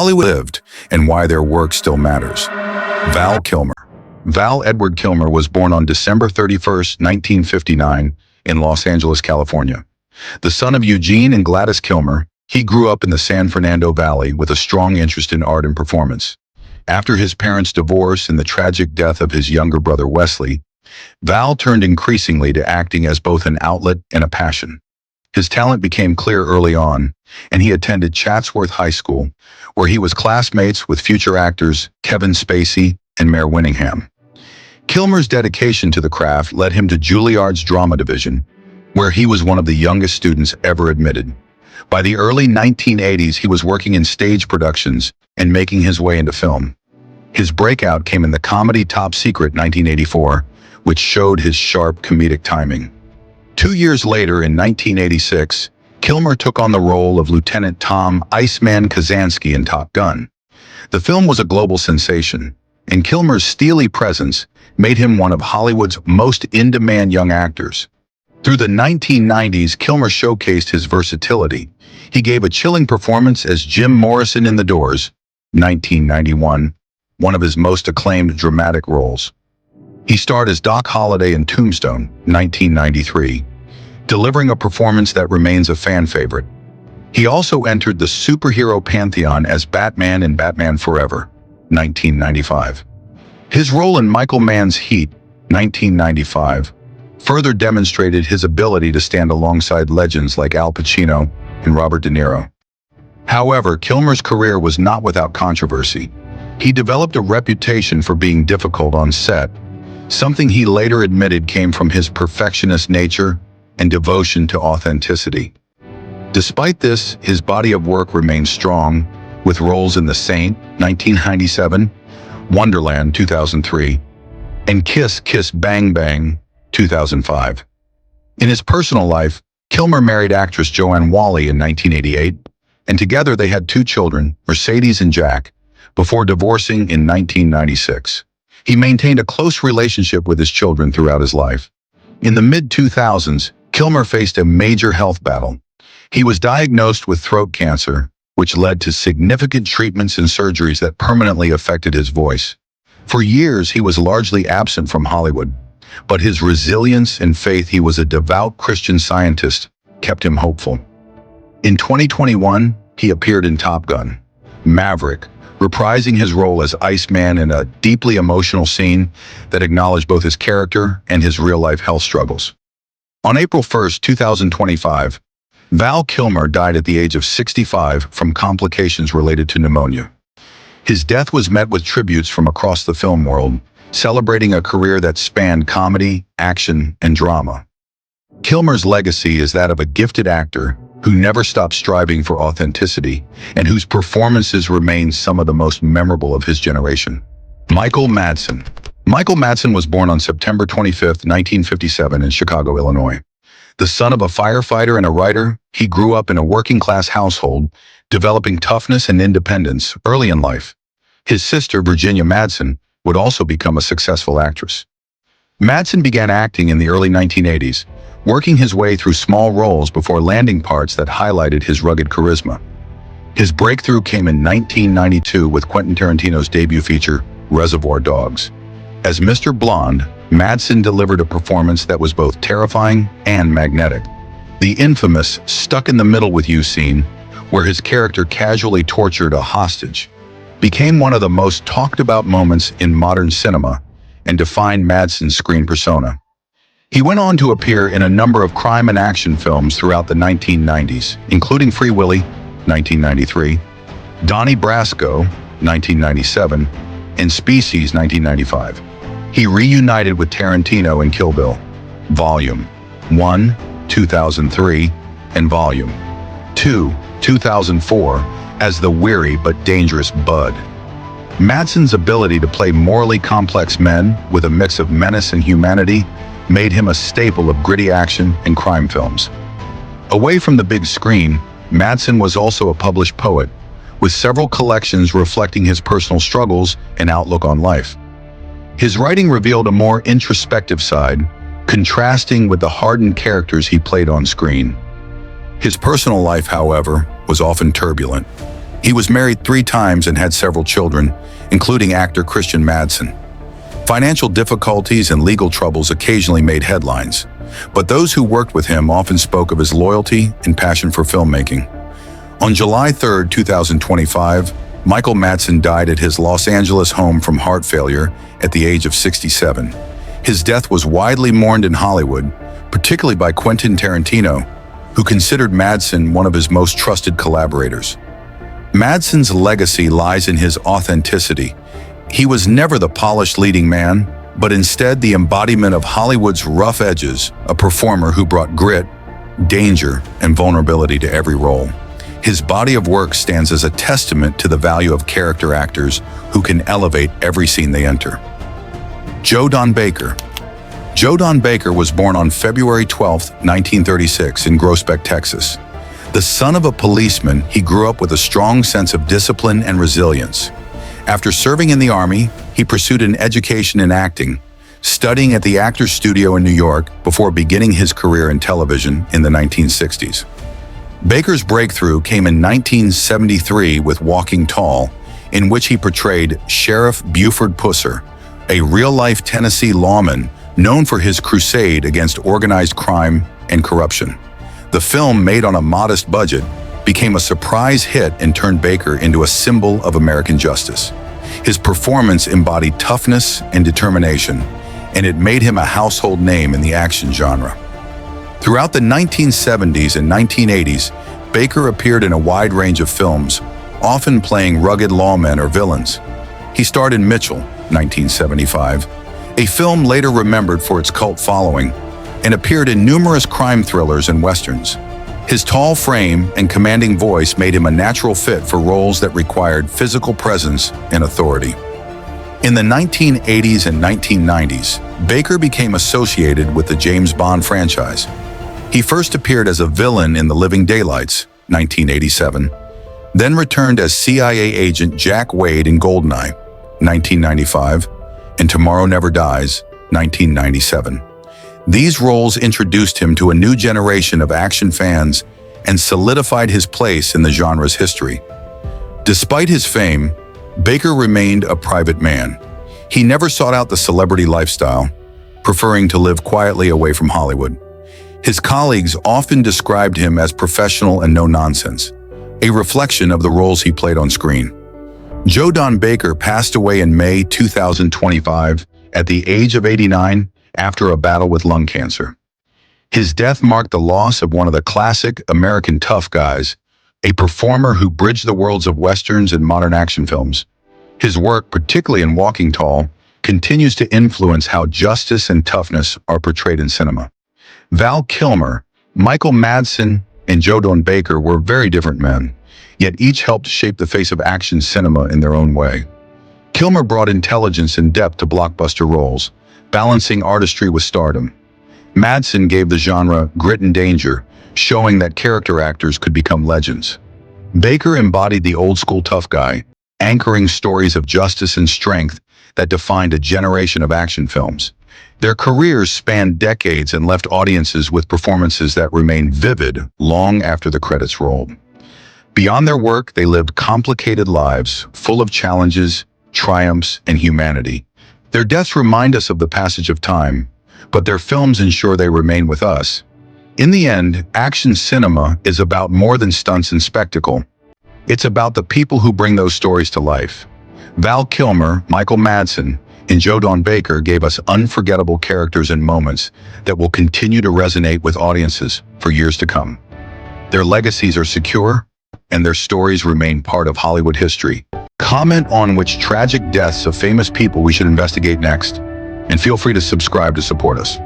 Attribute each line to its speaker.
Speaker 1: Hollywood lived and why their work still matters. Val Kilmer. Val Edward Kilmer was born on December 31st, 1959, in Los Angeles, California. The son of Eugene and Gladys Kilmer, he grew up in the San Fernando Valley with a strong interest in art and performance. After his parents' divorce and the tragic death of his younger brother Wesley, Val turned increasingly to acting as both an outlet and a passion. His talent became clear early on, and he attended Chatsworth High School, where he was classmates with future actors Kevin Spacey and Mare Winningham. Kilmer's dedication to the craft led him to Juilliard's drama division, where he was one of the youngest students ever admitted. By the early 1980s, he was working in stage productions and making his way into film. His breakout came in the comedy Top Secret 1984, which showed his sharp comedic timing. 2 years later, in 1986, Kilmer took on the role of Lieutenant Tom "Iceman" Kazansky in Top Gun. The film was a global sensation, and Kilmer's steely presence made him one of Hollywood's most in-demand young actors. Through the 1990s, Kilmer showcased his versatility. He gave a chilling performance as Jim Morrison in The Doors, 1991, one of his most acclaimed dramatic roles. He starred as Doc Holliday in Tombstone, 1993, delivering a performance that remains a fan favorite. He also entered the superhero pantheon as Batman in Batman Forever, 1995. His role in Michael Mann's Heat, 1995, further demonstrated his ability to stand alongside legends like Al Pacino and Robert De Niro. However, Kilmer's career was not without controversy. He developed a reputation for being difficult on set, something he later admitted came from his perfectionist nature and devotion to authenticity. Despite this, his body of work remained strong, with roles in The Saint, 1997, Wonderland, 2003, and Kiss Kiss Bang Bang, 2005. In his personal life, Kilmer married actress Joanne Whalley in 1988, and together they had 2 children, Mercedes and Jack, before divorcing in 1996. He maintained a close relationship with his children throughout his life. In the mid-2000s, Kilmer faced a major health battle. He was diagnosed with throat cancer, which led to significant treatments and surgeries that permanently affected his voice. For years, he was largely absent from Hollywood, but his resilience and faith he was a devout Christian Scientist kept him hopeful. In 2021, he appeared in Top Gun: Maverick, reprising his role as Iceman in a deeply emotional scene that acknowledged both his character and his real-life health struggles. On April 1st, 2025, Val Kilmer died at the age of 65 from complications related to pneumonia. His death was met with tributes from across the film world, celebrating a career that spanned comedy, action, and drama. Kilmer's legacy is that of a gifted actor who never stopped striving for authenticity and whose performances remain some of the most memorable of his generation. Michael Madsen. Michael Madsen was born on September 25, 1957 in Chicago, Illinois. The son of a firefighter and a writer, he grew up in a working-class household, developing toughness and independence early in life. His sister, Virginia Madsen, would also become a successful actress. Madsen began acting in the early 1980s, working his way through small roles before landing parts that highlighted his rugged charisma. His breakthrough came in 1992 with Quentin Tarantino's debut feature, Reservoir Dogs. As Mr. Blonde, Madsen delivered a performance that was both terrifying and magnetic. The infamous "Stuck in the Middle with You" scene, where his character casually tortured a hostage, became one of the most talked about moments in modern cinema and defined Madsen's screen persona. He went on to appear in a number of crime and action films throughout the 1990s, including Free Willy, 1993, Donnie Brasco, 1997, and Species, 1995. He reunited with Tarantino in Kill Bill, Volume 1, 2003, and Volume 2, 2004, as the weary but dangerous Bud. Madsen's ability to play morally complex men with a mix of menace and humanity made him a staple of gritty action and crime films. Away from the big screen, Madsen was also a published poet, with several collections reflecting his personal struggles and outlook on life. His writing revealed a more introspective side, contrasting with the hardened characters he played on screen. His personal life, however, was often turbulent. He was married 3 times and had several children, including actor Christian Madsen. Financial difficulties and legal troubles occasionally made headlines, but those who worked with him often spoke of his loyalty and passion for filmmaking. On July 3, 2025, Michael Madsen died at his Los Angeles home from heart failure at the age of 67. His death was widely mourned in Hollywood, particularly by Quentin Tarantino, who considered Madsen one of his most trusted collaborators. Madsen's legacy lies in his authenticity. He was never the polished leading man, but instead the embodiment of Hollywood's rough edges, a performer who brought grit, danger, and vulnerability to every role. His body of work stands as a testament to the value of character actors who can elevate every scene they enter. Joe Don Baker. Joe Don Baker was born on February 12, 1936 in Groesbeck, Texas. The son of a policeman, he grew up with a strong sense of discipline and resilience. After serving in the Army, he pursued an education in acting, studying at the Actors Studio in New York before beginning his career in television in the 1960s. Baker's breakthrough came in 1973 with Walking Tall, in which he portrayed Sheriff Buford Pusser, a real-life Tennessee lawman known for his crusade against organized crime and corruption. The film, made on a modest budget, became a surprise hit and turned Baker into a symbol of American justice. His performance embodied toughness and determination, and it made him a household name in the action genre. Throughout the 1970s and 1980s, Baker appeared in a wide range of films, often playing rugged lawmen or villains. He starred in Mitchell, 1975, a film later remembered for its cult following, and appeared in numerous crime thrillers and westerns. His tall frame and commanding voice made him a natural fit for roles that required physical presence and authority. In the 1980s and 1990s, Baker became associated with the James Bond franchise. He first appeared as a villain in The Living Daylights, 1987, then returned as CIA agent Jack Wade in Goldeneye, 1995, and Tomorrow Never Dies, 1997. These roles introduced him to a new generation of action fans and solidified his place in the genre's history. Despite his fame, Baker remained a private man. He never sought out the celebrity lifestyle, preferring to live quietly away from Hollywood. His colleagues often described him as professional and no-nonsense, a reflection of the roles he played on screen. Joe Don Baker passed away in May 2025 at the age of 89 after a battle with lung cancer. His death marked the loss of one of the classic American tough guys, a performer who bridged the worlds of westerns and modern action films. His work, particularly in Walking Tall, continues to influence how justice and toughness are portrayed in cinema. Val Kilmer, Michael Madsen, and Joe Don Baker were very different men, yet each helped shape the face of action cinema in their own way. Kilmer brought intelligence and depth to blockbuster roles, balancing artistry with stardom. Madsen gave the genre grit and danger, showing that character actors could become legends. Baker embodied the old-school tough guy, anchoring stories of justice and strength that defined a generation of action films. Their careers spanned decades and left audiences with performances that remain vivid long after the credits rolled. Beyond their work, they lived complicated lives, full of challenges, triumphs, and humanity. Their deaths remind us of the passage of time, but their films ensure they remain with us. In the end, action cinema is about more than stunts and spectacle. It's about the people who bring those stories to life. Val Kilmer, Michael Madsen, and Joe Don Baker gave us unforgettable characters and moments that will continue to resonate with audiences for years to come. Their legacies are secure, and their stories remain part of Hollywood history. Comment on which tragic deaths of famous people we should investigate next, and feel free to subscribe to support us.